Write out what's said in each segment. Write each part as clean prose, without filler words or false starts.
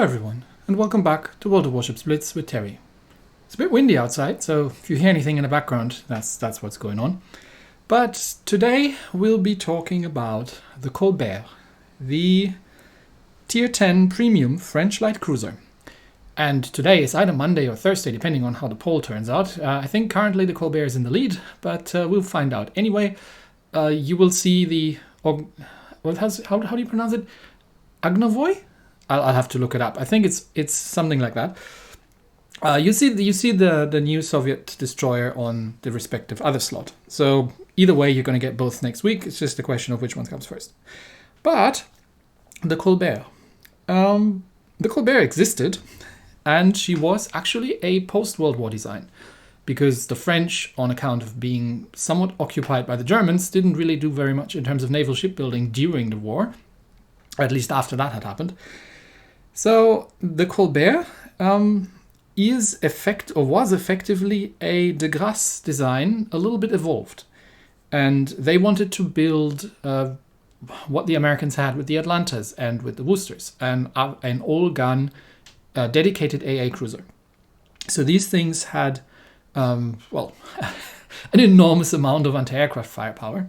everyone, and welcome back to World of Warships Blitz with Terry. It's a bit windy outside, so if you hear anything in the background, that's what's going on. But today we'll be talking about the Colbert, the Tier 10 Premium French Light Cruiser. And today is either Monday or Thursday, depending on how the poll turns out. I think currently the Colbert is in the lead, but we'll find out. Anyway, you will see the... how do you pronounce it? Agnavoy? I'll have to look it up. I think it's something like that. You see the new Soviet destroyer on the respective other slot. So either way, you're going to get both next week. It's just a question of which one comes first. But the Colbert. The Colbert existed, and she was actually a post-World War design, because the French, on account of being somewhat occupied by the Germans, didn't really do very much in terms of naval shipbuilding during the war, or at least after that had happened. So the Colbert was effectively a de Grasse design, a little bit evolved. And they wanted to build what the Americans had with the Atlantas and with the Worcesters, and an all-gun dedicated AA cruiser. So these things had, an enormous amount of anti-aircraft firepower.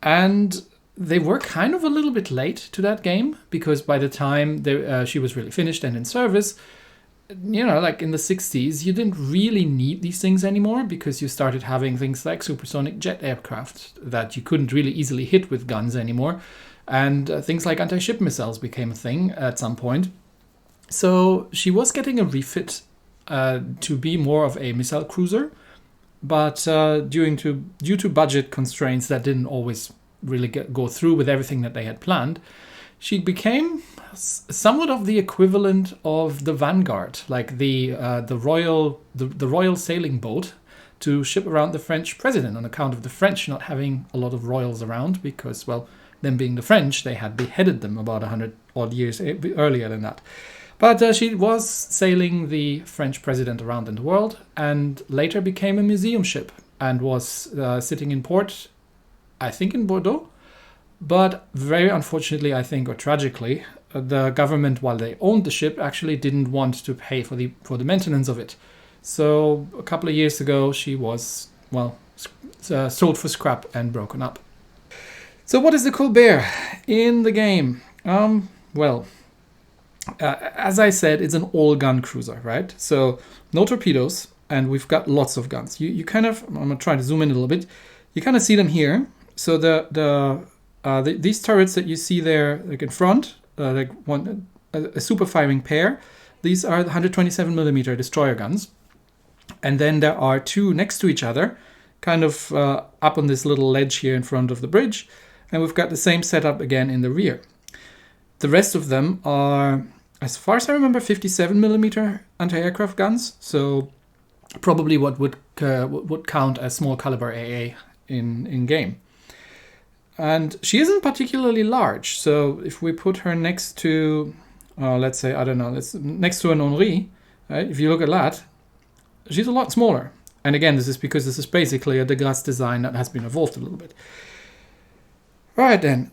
And they were kind of a little bit late to that game, because by the time she was really finished and in service, like in the 60s, you didn't really need these things anymore, because you started having things like supersonic jet aircraft that you couldn't really easily hit with guns anymore. And things like anti-ship missiles became a thing at some point. So she was getting a refit to be more of a missile cruiser, but due to budget constraints that didn't always really go through with everything that they had planned, she became somewhat of the equivalent of the Vanguard, like the royal sailing boat to ship around the French president, on account of the French not having a lot of royals around, because, well, them being the French, they had beheaded them about 100 odd years earlier than that. But she was sailing the French president around in the world, and later became a museum ship, and was sitting in port, I think in Bordeaux. But very unfortunately, I think, or tragically, the government, while they owned the ship, actually didn't want to pay for the maintenance of it. So a couple of years ago, she was, sold for scrap and broken up. So what is the Colbert in the game? As I said, it's an all-gun cruiser, right? So no torpedoes, and we've got lots of guns. You kind of, I'm going to try to zoom in a little bit. You kind of see them here. So these turrets that you see there, like in front, a super firing pair, these are the 127 millimeter destroyer guns. And then there are two next to each other, kind of up on this little ledge here in front of the bridge. And we've got the same setup again in the rear. The rest of them are, as far as I remember, 57 millimeter anti-aircraft guns. So probably what would count as small caliber AA in game. And she isn't particularly large. So if we put her next to, let's say, next to an Henri, right? If you look at that, she's a lot smaller. And again, this is because this is basically a de Grasse design that has been evolved a little bit. Right then,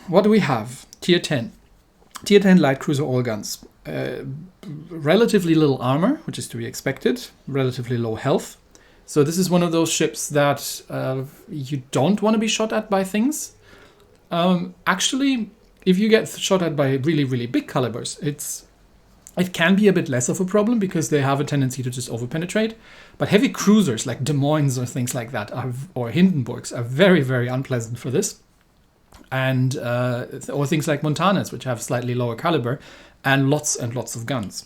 what do we have? Tier 10. Tier 10 light cruiser all guns. Relatively little armor, which is to be expected. Relatively low health. So this is one of those ships that you don't want to be shot at by things. Actually, if you get shot at by really, really big calibers, it can be a bit less of a problem, because they have a tendency to just overpenetrate. But heavy cruisers like Des Moines or things like that, or Hindenburgs, are very, very unpleasant for this. And or things like Montanas, which have slightly lower caliber and lots of guns.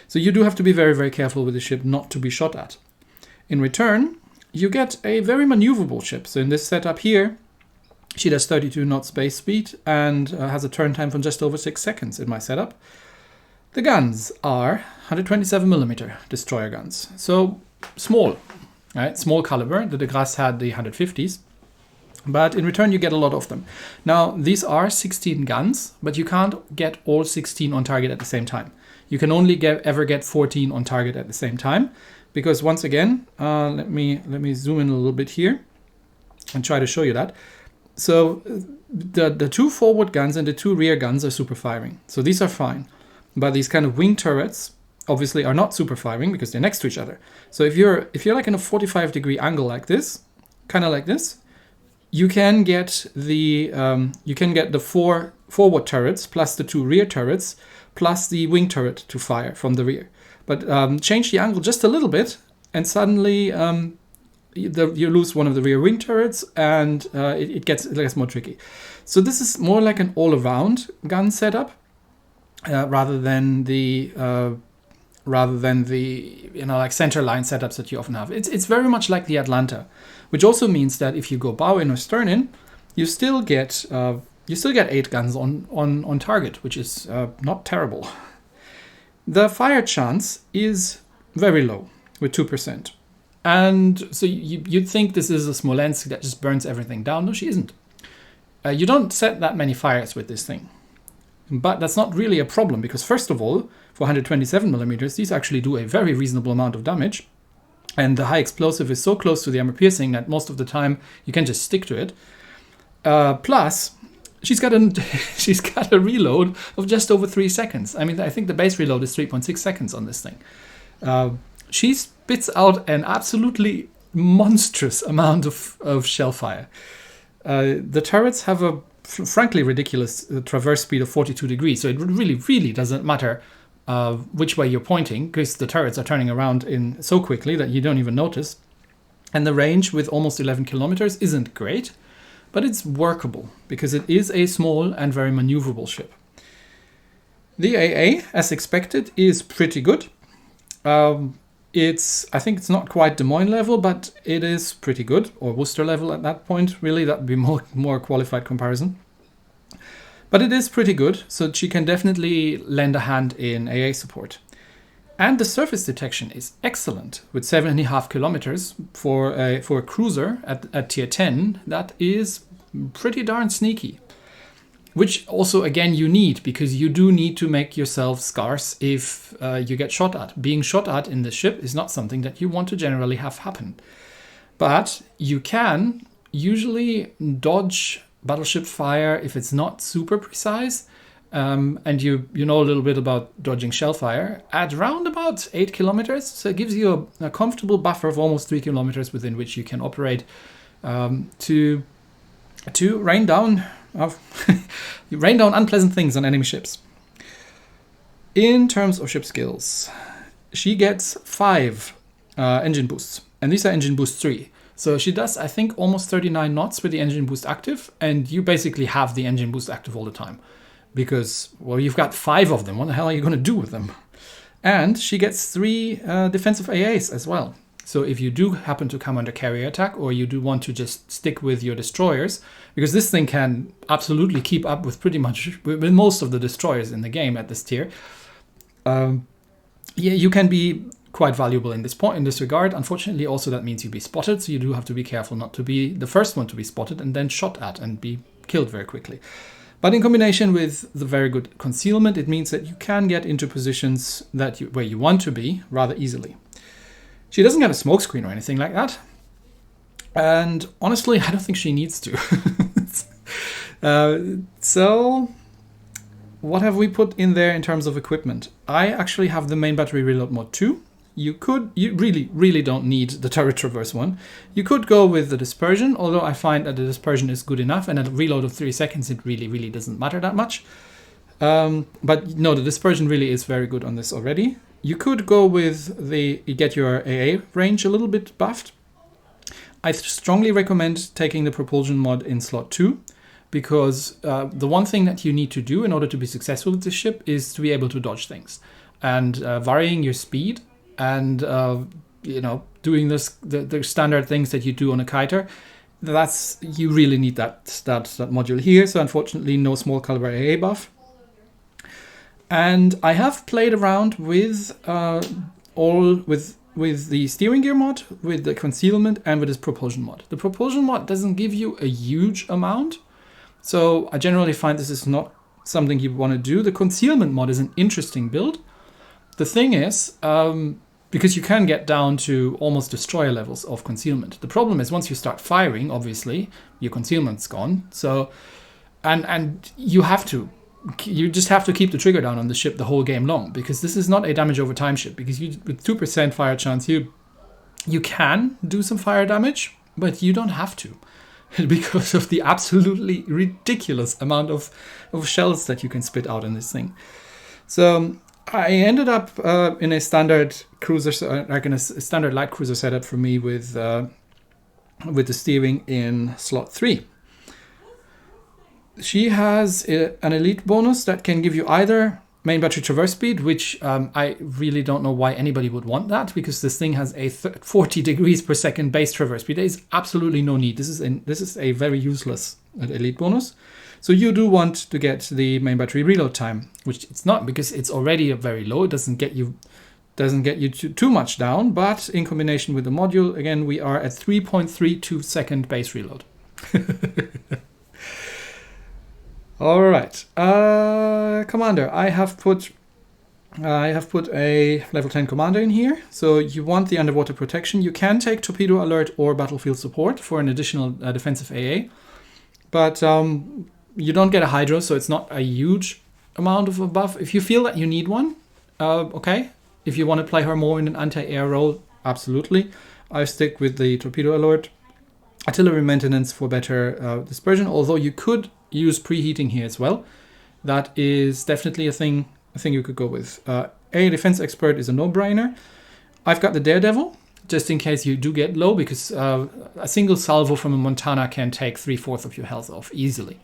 So you do have to be very, very careful with the ship not to be shot at. In return, you get a very maneuverable ship. So in this setup here, she does 32 knots base speed and has a turn time from just over 6 seconds in my setup. The guns are 127 millimeter destroyer guns. So small, right? Small caliber. The de Grasse had the 150s. But in return, you get a lot of them. Now, these are 16 guns, but you can't get all 16 on target at the same time. You can only ever get 14 on target at the same time. Because once again, let me zoom in a little bit here and try to show you that. So the two forward guns and the two rear guns are super firing. So these are fine. but these kind of wing turrets obviously are not super firing because they're next to each other. So if you're like in a 45-degree angle like this, kind of like this, you can get the 4 forward turrets plus the 2 rear turrets plus the wing turret to fire from the rear. But change the angle just a little bit, and suddenly you lose one of the rear wing turrets, and it gets more tricky. So this is more like an all-around gun setup rather than the like center line setups that you often have. It's very much like the Atlanta, which also means that if you go bow in or stern in, you still get 8 guns on target, which is not terrible. The fire chance is very low, with 2%. And so you'd think this is a Smolensk that just burns everything down. No, she isn't. You don't set that many fires with this thing. But that's not really a problem, because first of all, for 127 millimeters, these actually do a very reasonable amount of damage. And the high explosive is so close to the armor piercing that most of the time you can just stick to it. Plus, she's got a reload of just over 3 seconds. I mean, I think the base reload is 3.6 seconds on this thing. She spits out an absolutely monstrous amount of shell fire. The turrets have a frankly ridiculous traverse speed of 42 degrees, so it really, really doesn't matter which way you're pointing, because the turrets are turning around in so quickly that you don't even notice. And the range with almost 11 kilometers isn't great, but it's workable because it is a small and very maneuverable ship. The AA, as expected, is pretty good. I think it's not quite Des Moines level, but it is pretty good, or Worcester level at that point. Really, that would be more qualified comparison. But it is pretty good, so she can definitely lend a hand in AA support. And the surface detection is excellent, with 7.5 kilometers for a cruiser at tier 10. That is pretty darn sneaky. Which also, again, you need, because you do need to make yourself scarce if you get shot at. Being shot at in this ship is not something that you want to generally have happen. But you can usually dodge battleship fire if it's not super precise, and you know a little bit about dodging shell fire at round about 8 kilometers. So it gives you a comfortable buffer of almost 3 kilometers within which you can operate to rain down unpleasant things on enemy ships. In terms of ship skills, she gets 5 engine boosts, and these are engine boost 3. So she does, I think, almost 39 knots with the engine boost active, and you basically have the engine boost active all the time. Because, well, you've got 5 of them. What the hell are you going to do with them? And she gets 3 defensive AAs as well. So if you do happen to come under carrier attack, or you do want to just stick with your destroyers, because this thing can absolutely keep up with with most of the destroyers in the game at this tier, you can be quite valuable in this regard. Unfortunately, also that means you'll be spotted, so you do have to be careful not to be the first one to be spotted and then shot at and be killed very quickly. But in combination with the very good concealment, it means that you can get into positions where you want to be rather easily. She doesn't have a smokescreen or anything like that. And honestly, I don't think she needs to. So what have we put in there in terms of equipment? I actually have the main battery reload mod 2. You really, really don't need the turret traverse one. You could go with the dispersion, although I find that the dispersion is good enough, and at a reload of 3 seconds, it really, really doesn't matter that much. But no, the dispersion really is very good on this already. You could go with you get your AA range a little bit buffed. I strongly recommend taking the propulsion mod in slot 2, because the one thing that you need to do in order to be successful with this ship is to be able to dodge things. And varying your speed and doing the standard things that you do on a kiter, you really need that module here. So unfortunately, no small caliber AA buff. And I have played around with the steering gear mod, with the concealment, and with this propulsion mod. The propulsion mod doesn't give you a huge amount, so I generally find this is not something you want to do. The concealment mod is an interesting build. The thing is, because you can get down to almost destroyer levels of concealment. The problem is once you start firing, obviously, your concealment's gone. So, and you have to you just have to keep the trigger down on the ship the whole game long, because this is not a damage over time ship. Because with 2% fire chance, you can do some fire damage, but you don't have to, because of the absolutely ridiculous amount of shells that you can spit out in this thing. So I ended up in a standard cruiser, like in a standard light cruiser setup for me with the steering in slot 3. She has an elite bonus that can give you either main battery traverse speed, which I really don't know why anybody would want that, because this thing has a 40 degrees per second base traverse speed. There is absolutely no need. This is a very useless elite bonus. So you do want to get the main battery reload time, which it's not, because it's already very low. It doesn't get you too much down, but in combination with the module, again, we are at 3.32 second base reload. All right, commander. I have put a level 10 commander in here. So you want the underwater protection. You can take torpedo alert or battlefield support for an additional defensive AA, but you don't get a hydro, so it's not a huge amount of a buff. If you feel that you need one, okay. If you want to play her more in an anti-air role, absolutely. I stick with the torpedo alert. Artillery maintenance for better dispersion, although you could use preheating here as well. That is definitely a thing you could go with. A defense expert is a no-brainer. I've got the daredevil, just in case you do get low, because a single salvo from a Montana can take 3/4 of your health off easily.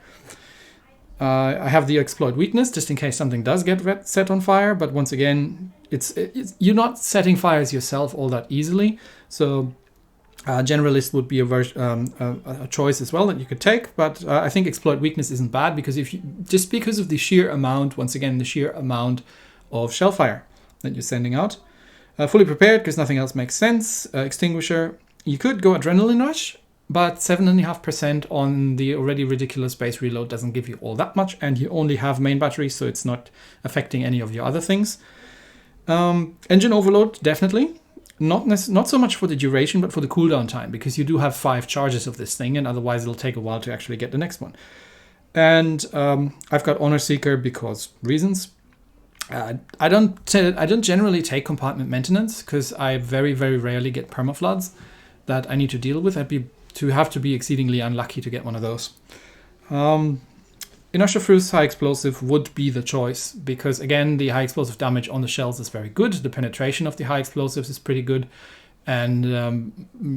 I have the exploit weakness, just in case something does get set on fire, but once again, it's you're not setting fires yourself all that easily, so generalist would be a choice as well that you could take, but I think exploit weakness isn't bad, because just because of the sheer amount, once again, the sheer amount of shell fire that you're sending out. Fully prepared, because nothing else makes sense. Extinguisher, you could go adrenaline rush, but 7.5% on the already ridiculous base reload doesn't give you all that much, and you only have main battery, so it's not affecting any of your other things. Engine overload, definitely. Not so much for the duration, but for the cooldown time, because you do have 5 charges of this thing, and otherwise it'll take a while to actually get the next one. And I've got Honor Seeker because reasons. I don't generally take compartment maintenance, because I very, very rarely get permafloods that I need to deal with. To have to be exceedingly unlucky to get one of those. Inertia Fruit's high explosive would be the choice, because again, the high explosive damage on the shells is very good. The penetration of the high explosives is pretty good, and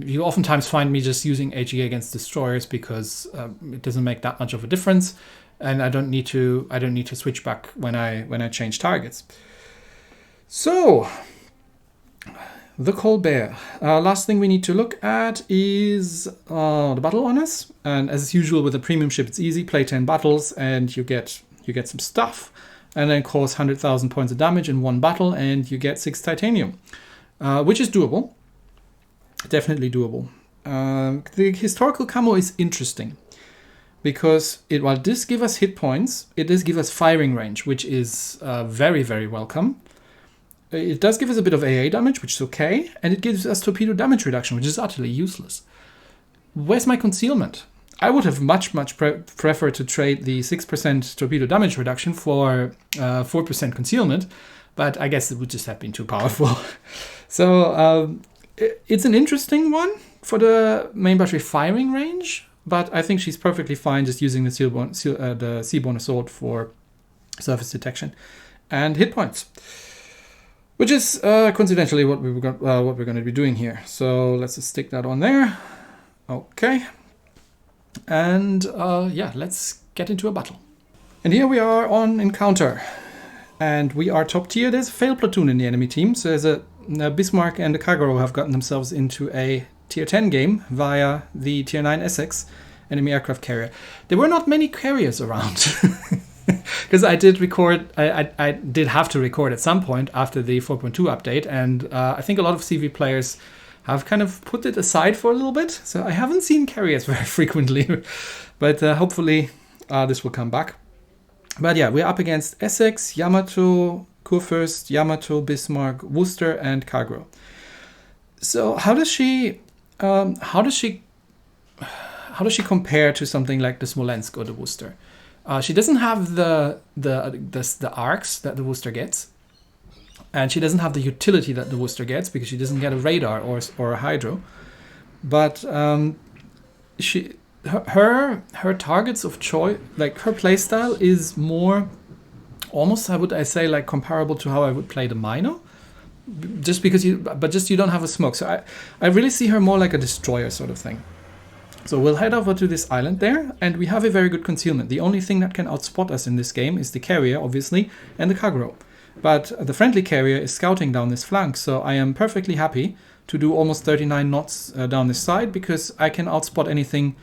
you oftentimes find me just using HE against destroyers, because it doesn't make that much of a difference, and I don't need to switch back when I change targets. So the Colbert. Last thing we need to look at is the battle honors, and as usual with a premium ship, it's easy. Play 10 battles and you get some stuff, and then cause 100,000 points of damage in one battle, and you get 6 titanium, which is doable, definitely doable. The historical camo is interesting, because while it does give us hit points, it does give us firing range, which is very, very welcome. It does give us a bit of AA damage, which is okay, and it gives us torpedo damage reduction, which is utterly useless. Where's my concealment? I would have much preferred to trade the 6% torpedo damage reduction for 4% concealment, but I guess it would just have been too powerful. So it's an interesting one for the main battery firing range, but I think she's perfectly fine just using the Seaborne Assault for surface detection and hit points. Which is coincidentally what we're going to be doing here. So let's just stick that on there. Okay. And yeah, let's get into a battle. And here we are on encounter. And we are top tier. There's a failed platoon in the enemy team. So there's a Bismarck and a Kagero have gotten themselves into a tier 10 game via the tier 9 Essex enemy aircraft carrier. There were not many carriers around. Because I did record, I did have to record at some point after the 4.2 update, and I think a lot of CV players have kind of put it aside for a little bit, so I haven't seen carriers very frequently, but hopefully this will come back. But yeah, we're up against Essex, Yamato, Kurfürst, Yamato, Bismarck, Worcester, and Kagero. So how does she compare to something like the Smolensk or the Worcester? She doesn't have the arcs that the Worcester gets, and she doesn't have the utility that the Worcester gets because she doesn't get a radar or a hydro. But her targets of choice, like her playstyle, is more almost, I say, like comparable to how I would play the Mino. Just because you don't have a smoke. So I really see her more like a destroyer sort of thing. So we'll head over to this island there, and we have a very good concealment. The only thing that can outspot us in this game is the carrier, obviously, and the cargo. But the friendly carrier is scouting down this flank, so I am perfectly happy to do almost 39 knots down this side, because I can outspot anything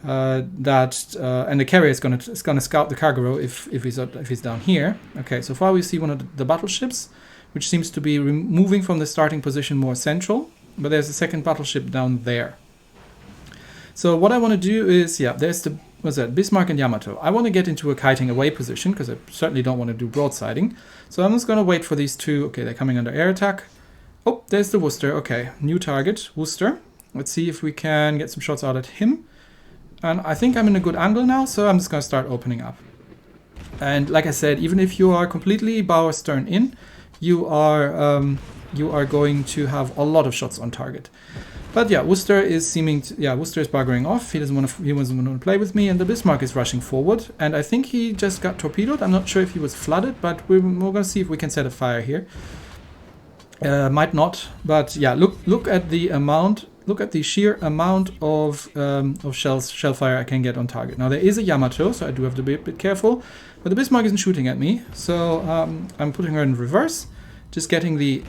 and the carrier is gonna scout the cargo if he's down here. Okay, so far we see one of the battleships, which seems to be moving from the starting position more central, but there's a second battleship down there. So what I want to do is, there's the, Bismarck and Yamato. I want to get into a kiting away position, because I certainly don't want to do broadsiding. So I'm just going to wait for these two. Okay, they're coming under air attack. Oh, there's the Worcester. Okay, new target, Worcester. Let's see if we can get some shots out at him. And I think I'm in a good angle now, so I'm just going to start opening up. And like I said, even if you are completely bow or stern in, you are going to have a lot of shots on target. But yeah, Worcester is buggering off. He doesn't want to play with me, and the Bismarck is rushing forward. And I think he just got torpedoed. I'm not sure if he was flooded, but we're going to see if we can set a fire here. Might not, but yeah, look at the amount. Look at the sheer amount of shell fire I can get on target. Now there is a Yamato, so I do have to be a bit careful. But the Bismarck isn't shooting at me, so I'm putting her in reverse, just getting the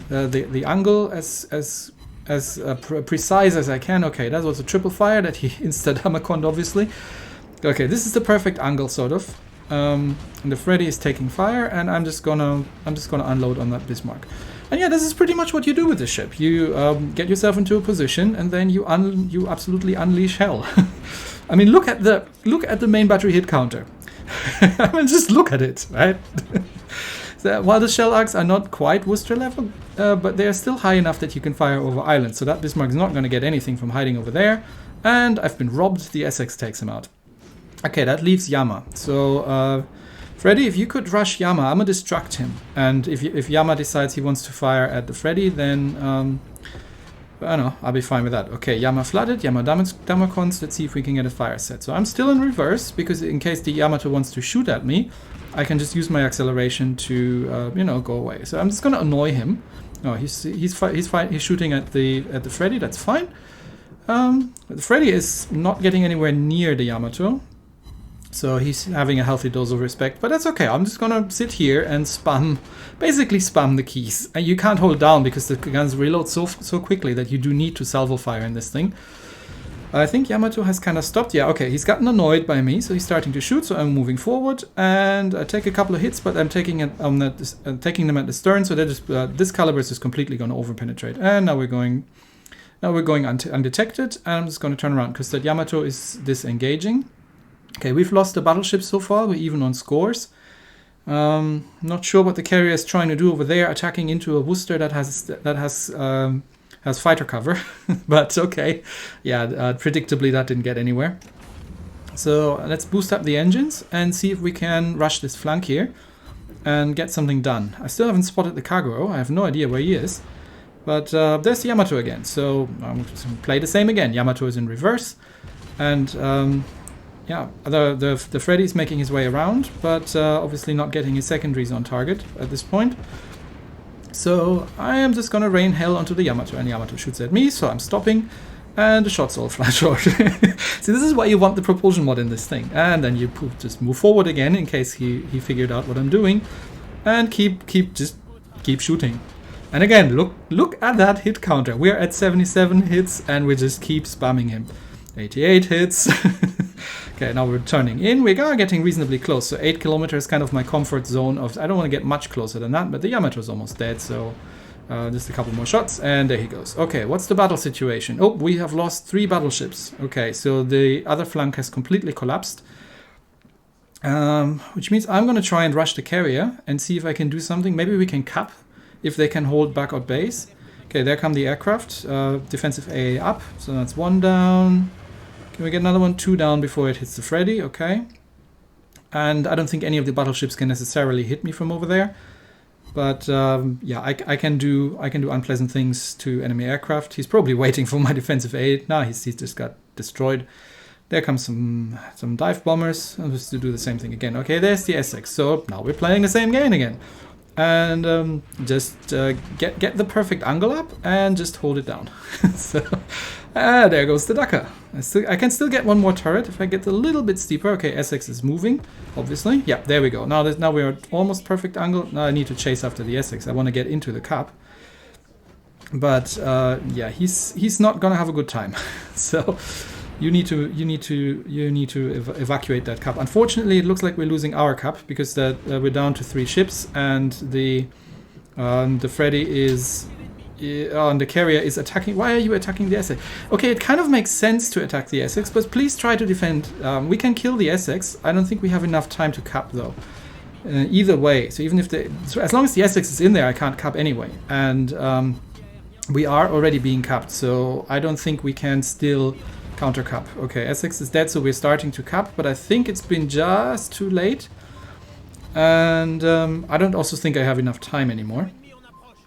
angle as precise as I can. Okay, that was a triple fire that he insta-damaconned, obviously. Okay, this is the perfect angle, sort of. And the Freddy is taking fire, and I'm just gonna unload on that Bismarck. And yeah, this is pretty much what you do with this ship. You get yourself into a position, and then you absolutely unleash hell. I mean, look at the main battery hit counter. I mean, just look at it, right? So, while the shell arcs are not quite Worcester level, but they are still high enough that you can fire over islands. So that Bismarck is not going to get anything from hiding over there. And I've been robbed. The Essex takes him out. Okay, that leaves Yama. So Freddy, if you could rush Yama, I'm going to distract him. And if Yama decides he wants to fire at the Freddy, then I don't know, I'll be fine with that. Okay, Yama flooded, Yama damacons. Let's see if we can get a fire set. So I'm still in reverse, because in case the Yamato wants to shoot at me, I can just use my acceleration to go away. So I'm just going to annoy him. Oh, he's shooting at the Freddy. That's fine. The Freddy is not getting anywhere near the Yamato, so he's having a healthy dose of respect. But that's okay. I'm just going to sit here and basically spam the keys. And you can't hold down because the guns reload so quickly that you do need to salvo fire in this thing. I think Yamato has kind of stopped. Yeah, okay, he's gotten annoyed by me, so he's starting to shoot. So I'm moving forward, and I take a couple of hits, but I'm taking them at the stern. So this caliber is just completely going to overpenetrate. And now we're going undetected. And I'm just going to turn around because that Yamato is disengaging. Okay, we've lost the battleship so far. We're even on scores. Not sure what the carrier is trying to do over there, attacking into a Worcester that has fighter cover. But okay, yeah, predictably that didn't get anywhere. So let's boost up the engines and see if we can rush this flank here and get something done. I still haven't spotted the cargo. I have no idea where he is. But there's the Yamato again. So I'm going to play the same again. Yamato is in reverse. And yeah, the Freddy is making his way around, but obviously not getting his secondaries on target at this point. So I am just going to rain hell onto the Yamato, and Yamato shoots at me, so I'm stopping, and the shots all fly short. See, this is why you want the propulsion mod in this thing. And then you just move forward again in case he figured out what I'm doing, and keep shooting. And again, look at that hit counter. We're at 77 hits, and we just keep spamming him. 88 hits. Okay, now we're turning in. We are getting reasonably close. So 8 kilometers is kind of my comfort zone. I don't want to get much closer than that, but the Yamato is almost dead. So just a couple more shots, and there he goes. Okay, what's the battle situation? Oh, we have lost 3 battleships. Okay, so the other flank has completely collapsed. Which means I'm going to try and rush the carrier and see if I can do something. Maybe we can cap if they can hold back out base. Okay, there come the aircraft. Defensive AA up. So that's 1 down. Can we get another one? 2 down before it hits the Freddy. Okay. and I don't think any of the battleships can necessarily hit me from over there. But yeah, I can do unpleasant things to enemy aircraft. He's probably waiting for my defensive aid. Now he's just got destroyed. There comes some dive bombers. I'll just do the same thing again. Okay, there's the Essex. So now we're playing the same game again. And just get the perfect angle up and just hold it down. So there goes the dakka. I can still get one more turret if I get a little bit steeper. Okay, Essex is moving, obviously. Yeah, there we go. Now we're at almost perfect angle. Now I need to chase after the Essex. I want to get into the cap. But yeah, he's not gonna have a good time. So you need to evacuate that cap. Unfortunately, it looks like we're losing our cap because we're down to 3 ships, and the Freddy is and the carrier is attacking. Why are you attacking the Essex? Okay, it kind of makes sense to attack the Essex, but please try to defend. We can kill the Essex. I don't think we have enough time to cap though. Either way, so even if as long as the Essex is in there, I can't cap anyway, and we are already being capped. So I don't think we can still counter cap. Okay, Essex is dead, so we're starting to cap, but I think it's been just too late. And I don't also think I have enough time anymore.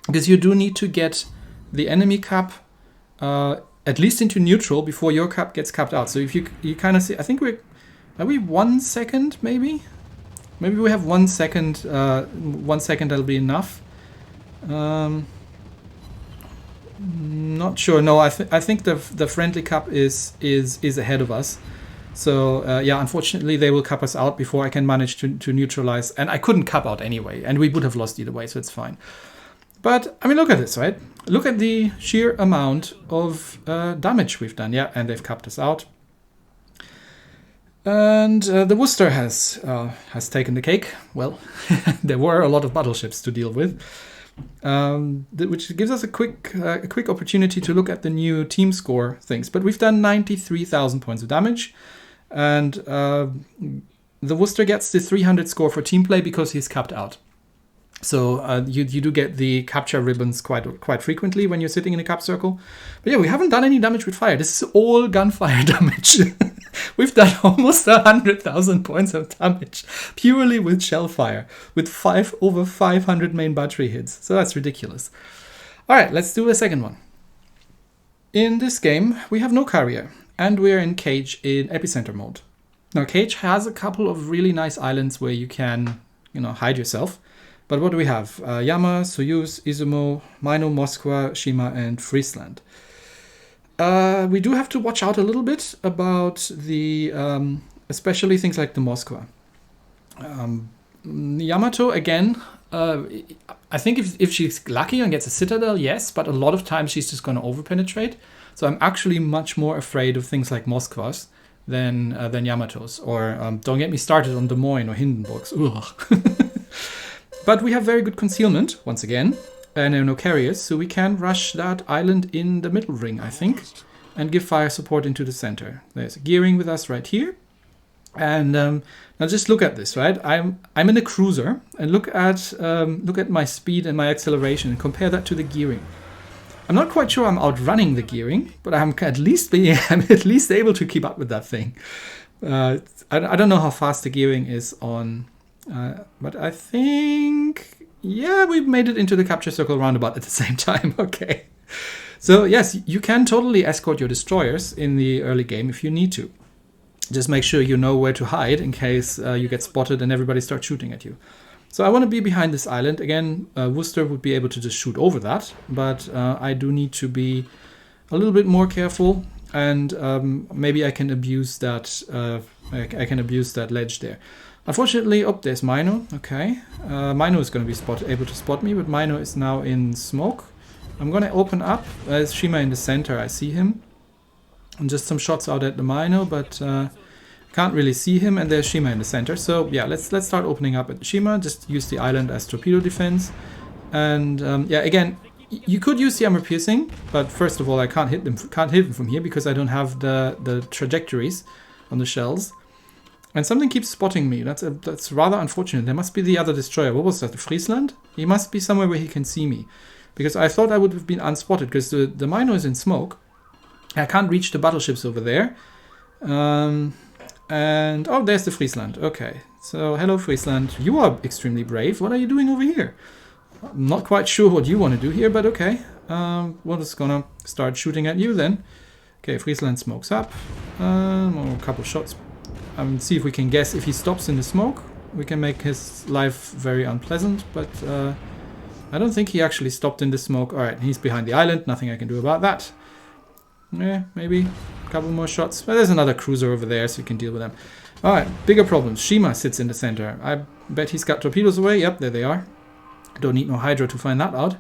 Because you do need to get the enemy cap at least into neutral before your cap gets capped out. So if you kind of see, I think are we 1 second maybe? Maybe we have 1 second, 1 second that'll be enough. Not sure. No, I think the friendly cap is ahead of us. So yeah, unfortunately they will cap us out before I can manage to neutralize. And I couldn't cap out anyway, and we would have lost either way, so it's fine. But I mean, look at this, right? Look at the sheer amount of damage we've done. Yeah, and they've capped us out. And the Worcester has taken the cake. Well, there were a lot of battleships to deal with. Which gives us a quick opportunity to look at the new team score things. But we've done 93,000 points of damage, and the Worcester gets the 300 score for team play because he's capped out. So you do get the capture ribbons quite frequently when you're sitting in a cap circle. But yeah, we haven't done any damage with fire. This is all gunfire damage. We've done almost 100,000 points of damage purely with shell fire, with over 500 main battery hits. So that's ridiculous. All right, let's do a second one. In this game, we have no carrier, and we're in Cage in Epicenter mode. Now, Cage has a couple of really nice islands where you can, hide yourself. But what do we have? Yama, Soyuz, Izumo, Mino, Moskva, Shima, and Friesland. We do have to watch out a little bit about the, especially things like the Moskva. Yamato, again, I think if she's lucky and gets a Citadel, yes, but a lot of times she's just going to overpenetrate. So I'm actually much more afraid of things like Moskvas than Yamatos. Or don't get me started on Des Moines or Hindenburgs. But we have very good concealment, once again, and no carriers, so we can rush that island in the middle ring, I think, and give fire support into the center. There's gearing with us right here. And now just look at this, right? I'm in a cruiser, and look at my speed and my acceleration, and compare that to the gearing. I'm not quite sure I'm outrunning the gearing, but I'm at least able to keep up with that thing. I don't know how fast the gearing is on. But I think, yeah, we've made it into the capture circle roundabout at the same time. Okay. So yes, you can totally escort your destroyers in the early game if you need to. Just make sure you know where to hide in case you get spotted and everybody starts shooting at you. So I want to be behind this island. Again, Worcester would be able to just shoot over that, but I do need to be a little bit more careful, and maybe I can abuse that. I can abuse that ledge there. Unfortunately, there's Mino. Okay, Mino is going to be able to spot me, but Mino is now in smoke. I'm going to open up. There's Shima in the center. I see him. And just some shots out at the Mino, but can't really see him. And there's Shima in the center. So yeah, let's start opening up at Shima. Just use the island as torpedo defense. And yeah, again, you could use the armor piercing, but first of all, I can't hit them from here because I don't have the trajectories on the shells. And something keeps spotting me. That's rather unfortunate. There must be the other destroyer. What was that? The Friesland? He must be somewhere where he can see me. Because I thought I would have been unspotted because the Mino is in smoke. I can't reach the battleships over there. And And oh, there's the Friesland. Okay, so hello Friesland. You are extremely brave. What are you doing over here? I'm not quite sure what you want to do here, but okay. We're just gonna start shooting at you then. Okay, Friesland smokes up. A couple shots. See if we can guess if he stops in the smoke. We can make his life very unpleasant, but I don't think he actually stopped in the smoke. Alright, he's behind the island. Nothing I can do about that. Yeah, maybe a couple more shots. But there's another cruiser over there, so you can deal with them. Alright, bigger problems. Shima sits in the center. I bet he's got torpedoes away. Yep, there they are. Don't need no Hydra to find that out.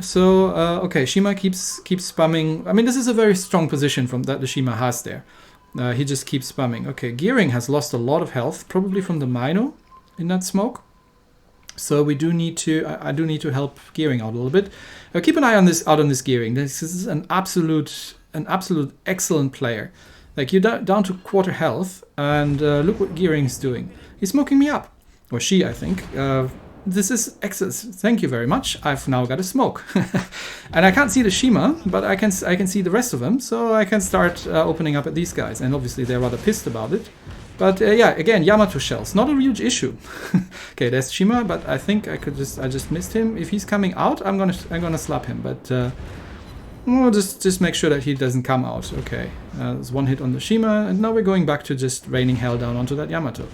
So, okay, Shima keeps spamming. I mean, this is a very strong position from that the Shima has there. He just keeps spamming. Okay, Gearing has lost a lot of health, probably from the Mino in that smoke. So we do need to, I do need to help Gearing out a little bit. Keep an eye on this, Gearing. This is an absolute excellent player. Like, you're down to quarter health, and look what Gearing's doing. He's smoking me up, or she, I think. This is excellent. Thank you very much. I've now got a smoke, and I can't see the Shima, but I can see the rest of them, so I can start opening up at these guys. And obviously they're rather pissed about it. But yeah, again, Yamato shells, not a huge issue. Okay, there's Shima, but I think I just missed him. If he's coming out, I'm gonna slap him. But we'll just make sure that he doesn't come out. Okay, there's one hit on the Shima, and now we're going back to just raining hell down onto that Yamato.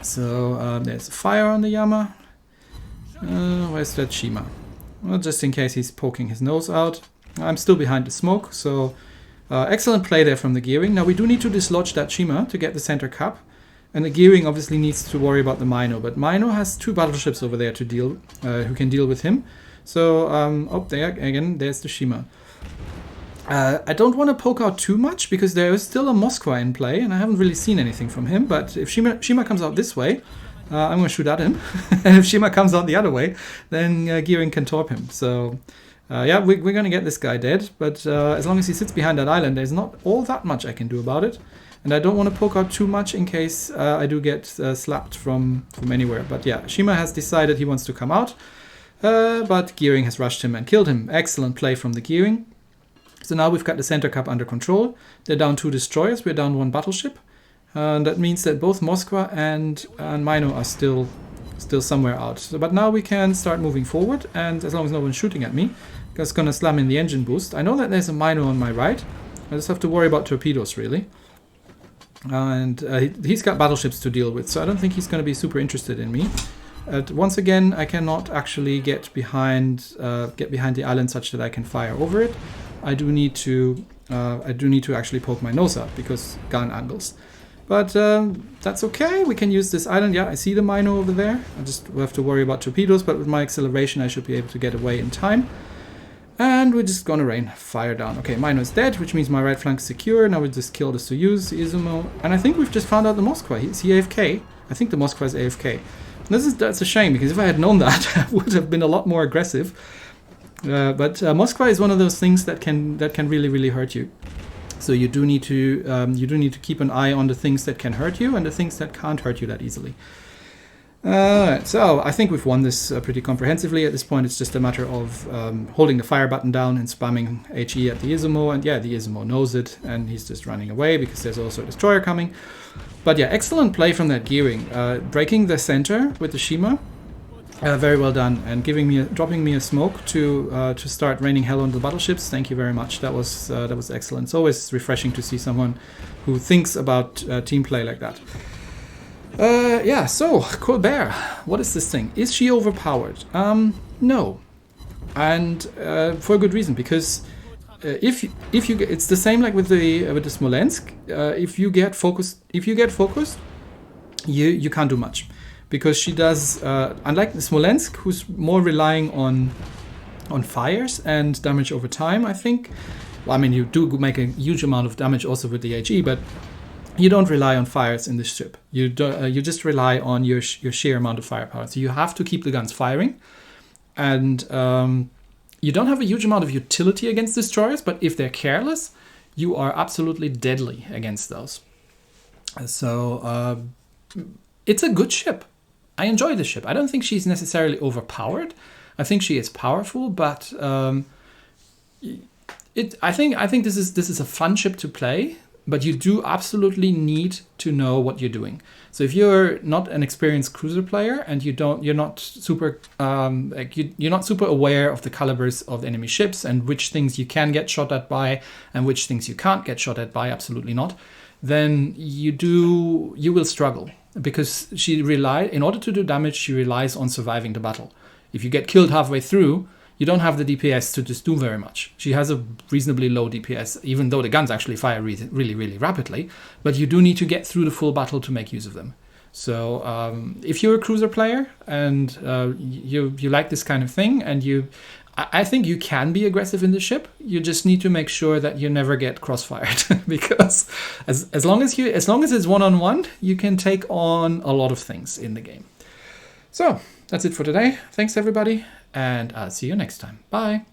So there's a fire on the Yama. Where's that Shima? Well, just in case he's poking his nose out. I'm still behind the smoke, so excellent play there from the Gearing. Now we do need to dislodge that Shima to get the center cap. And the Gearing obviously needs to worry about the Mino, but Mino has 2 battleships over there to deal, who can deal with him. So, oh, there again, there's the Shima. I don't want to poke out too much because there is still a Moskva in play, and I haven't really seen anything from him. But if Shima comes out this way, I'm going to shoot at him. And if Shima comes out the other way, then Gearing can torp him. So, yeah, we're going to get this guy dead. But as long as he sits behind that island, there's not all that much I can do about it. And I don't want to poke out too much in case I do get slapped from anywhere. But yeah, Shima has decided he wants to come out. But Gearing has rushed him and killed him. Excellent play from the Gearing. So now we've got the center cap under control. They're down 2 destroyers. We're down 1 battleship. And that means that both Moskva and Mino are still somewhere out. So, but now we can start moving forward. And as long as no one's shooting at me, I'm just going to slam in the engine boost. I know that there's a Mino on my right. I just have to worry about torpedoes, really. And he's got battleships to deal with, so I don't think he's going to be super interested in me. Once again, I cannot actually get behind the island such that I can fire over it. I do need to actually poke my nose up because gun angles. But that's okay. We can use this island. Yeah, I see the Mino over there. I just have to worry about torpedoes, but with my acceleration, I should be able to get away in time. And we're just gonna rain fire down. Okay, Mino is dead, which means my right flank is secure. Now we just kill the Soyuz, Izumo, and I think we've just found out the Moskva. Is he AFK? I think the Moskva is AFK. That's a shame, because if I had known that, I would have been a lot more aggressive. But Moskva is one of those things that can really hurt you. So you do need to keep an eye on the things that can hurt you and the things that can't hurt you that easily. So I think we've won this pretty comprehensively. At this point, it's just a matter of holding the fire button down and spamming HE at the Izumo. And yeah, the Izumo knows it, and he's just running away because there's also a destroyer coming. But yeah, excellent play from that Gearing. Breaking the center with the Shima. Very well done. And dropping me a smoke to start raining hell on the battleships. Thank you very much. That was excellent. It's always refreshing to see someone who thinks about team play like that. Yeah, so Colbert, what is this thing? Is she overpowered? No, and for a good reason, because if you get, it's the same like with the Smolensk. If you get focused, you can't do much, because she does. Unlike the Smolensk, who's more relying on fires and damage over time, I think. Well, I mean, you do make a huge amount of damage also with the HE, but you don't rely on fires in this ship. You just rely on your sheer amount of firepower. So you have to keep the guns firing, and you don't have a huge amount of utility against destroyers. But if they're careless, you are absolutely deadly against those. So it's a good ship. I enjoy the ship. I don't think she's necessarily overpowered. I think she is powerful, but I think this is a fun ship to play. but you do absolutely need to know what you're doing. So if you're not an experienced cruiser player and you're not super aware of the calibers of enemy ships and which things you can get shot at by and which things you can't get shot at by, absolutely not, then you will struggle, because in order to do damage, she relies on surviving the battle. If you get killed halfway through, you don't have the DPS to just do very much. She has a reasonably low DPS, even though the guns actually fire really, really rapidly. But you do need to get through the full battle to make use of them. So if you're a cruiser player and you like this kind of thing, and I think you can be aggressive in the ship. You just need to make sure that you never get crossfired, because as long as it's one-on-one, you can take on a lot of things in the game. So that's it for today. Thanks everybody, and I'll see you next time. Bye.